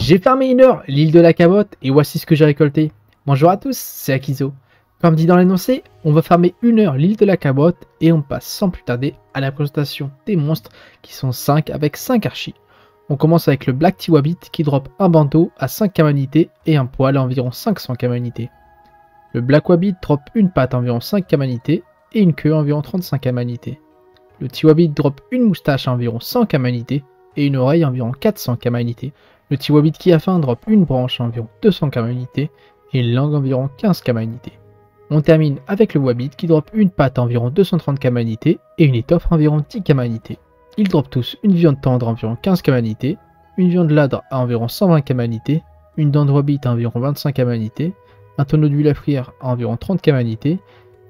J'ai farmé 1 heure l'île de la Cabotte et voici ce que j'ai récolté. Bonjour à tous, c'est Akizo. Comme dit dans l'énoncé, on va farmer 1 heure l'île de la Cabotte et on passe sans plus tarder à la présentation des monstres qui sont 5 avec 5 archis. On commence avec le Black Tiwabit qui drop un bandeau à 5 camanités et un poil à environ 500 camanités. Le Black Wabbit drop une patte à environ 5 camanités et une queue à environ 35 camanités. Le Tiwabit drop une moustache à environ 100 camanités et une oreille à environ 400 camanités. Le Tiwabit qui a faim drop une branche à environ 200 camanités et une langue à environ 15 camanités. On termine avec le Wabbit qui drop une patte à environ 230 camanités et une étoffe à environ 10 camanités. Ils drop tous une viande tendre à environ 15 camanités, une viande ladre à environ 120 camanités, une dent de Wabbit à environ 25 camanités, un tonneau d'huile à frire à environ 30 camanités,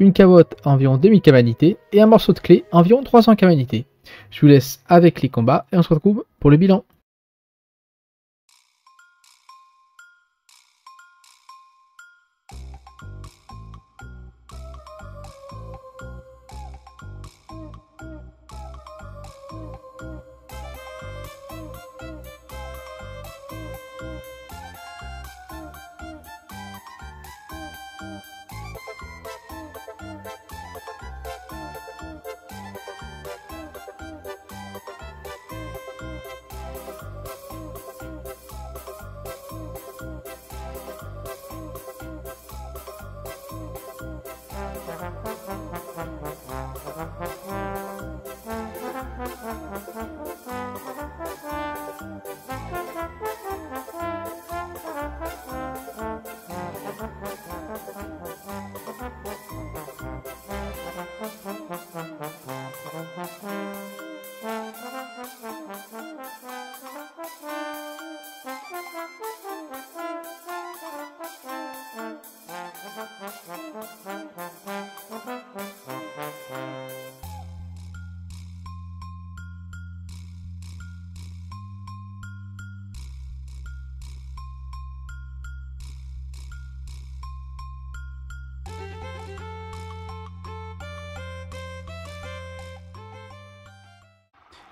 une cabotte à environ 2000 camanités et un morceau de clé à environ 300 camanités. Je vous laisse avec les combats et on se retrouve pour le bilan.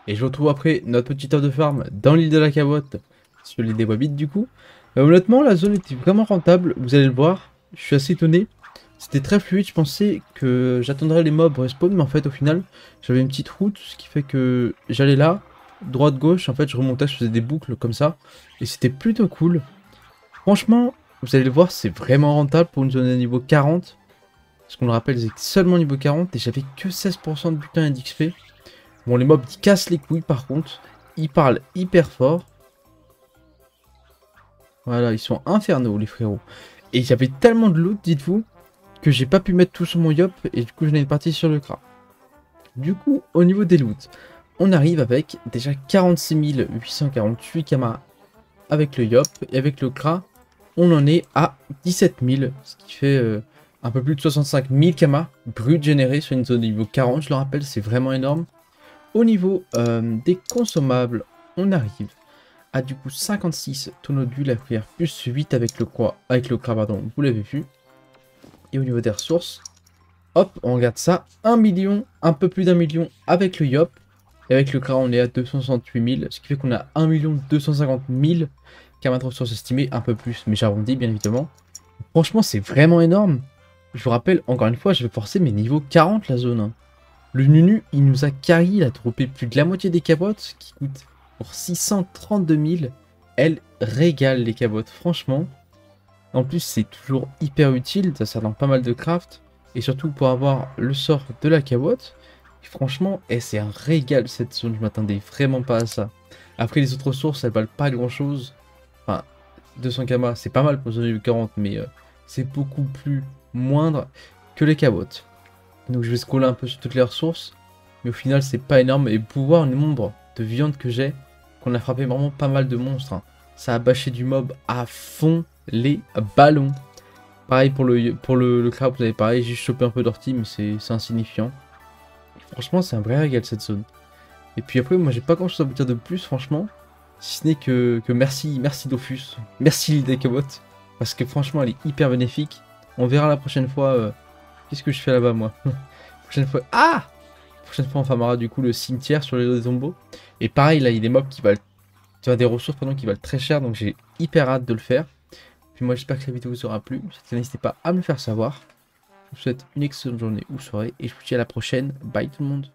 Et je retrouve après notre petite œuvre de farm dans l'île de la Cabotte, sur l'île des Wabbits du coup. Honnêtement, la zone était vraiment rentable, vous allez le voir. Je suis assez étonné. C'était très fluide, je pensais que j'attendrais les mobs respawn, mais en fait au final, j'avais une petite route, ce qui fait que j'allais là, droite-gauche, en fait je remontais, je faisais des boucles comme ça. Et c'était plutôt cool. Franchement, vous allez le voir, c'est vraiment rentable pour une zone de niveau 40. Parce qu'on le rappelle, c'est seulement niveau 40 et j'avais que 16% de butin et d'XP. Bon, les mobs ils cassent les couilles par contre. Ils parlent hyper fort. Voilà, ils sont infernaux les frérots. Et j'avais tellement de loot, dites-vous, que j'ai pas pu mettre tout sur mon yop. Et du coup, j'en ai une partie sur le cra. Du coup, au niveau des loots, on arrive avec déjà 46 848 kamas avec le yop. Et avec le cra, on en est à 17 000. Ce qui fait un peu plus de 65 000 kamas brut générés sur une zone de niveau 40. Je le rappelle, c'est vraiment énorme. Au niveau des consommables, on arrive à du coup 56 tonneaux d'huile à frire plus 8 avec le cra, pardon, vous l'avez vu. Et au niveau des ressources, hop, on regarde ça, 1 million, un peu plus d'1 million avec le yop. Et avec le cra, on est à 268 000, ce qui fait qu'on a 1 250 000 kamas de ressources estimées, un peu plus, mais j'arrondis bien évidemment. Franchement, c'est vraiment énorme. Je vous rappelle, encore une fois, je vais forcer mes niveaux 40 la zone 1. Le Nunu, il nous a carry, il a droppé plus de la moitié des cabottes, qui coûtent pour 632 000. Elle régale les cabottes, franchement. En plus, c'est toujours hyper utile, ça sert dans pas mal de craft. Et surtout pour avoir le sort de la cabotte. Et franchement, c'est un régal cette zone, je m'attendais vraiment pas à ça. Après, les autres sources, elles valent pas grand chose. Enfin, 200 kamas, c'est pas mal pour zone du 40, mais c'est beaucoup plus moindre que les cabottes. Donc je vais scroller un peu sur toutes les ressources. Mais au final c'est pas énorme. Et pour voir le nombre de viande que j'ai, qu'on a frappé vraiment pas mal de monstres. Hein. Ça a bâché du mob à fond les ballons. Pareil pour le crabe, vous avez pareil, j'ai chopé un peu d'ortie mais c'est insignifiant. Et franchement c'est un vrai régal cette zone. Et puis après moi j'ai pas grand chose à vous dire de plus franchement. Si ce n'est que merci Dofus. Merci l'île des Cabottes. Parce que franchement elle est hyper bénéfique. On verra la prochaine fois... Qu'est-ce que je fais là-bas, moi? Prochaine fois... Ah! Prochaine fois, on farmera du coup le cimetière sur les tombeaux. Et pareil, là, il y a des mobs qui valent tu as des ressources pardon, qui valent très cher, donc j'ai hyper hâte de le faire. Puis moi j'espère que la vidéo vous aura plu. N'hésitez pas à me le faire savoir. Je vous souhaite une excellente journée ou soirée et je vous dis à la prochaine. Bye tout le monde.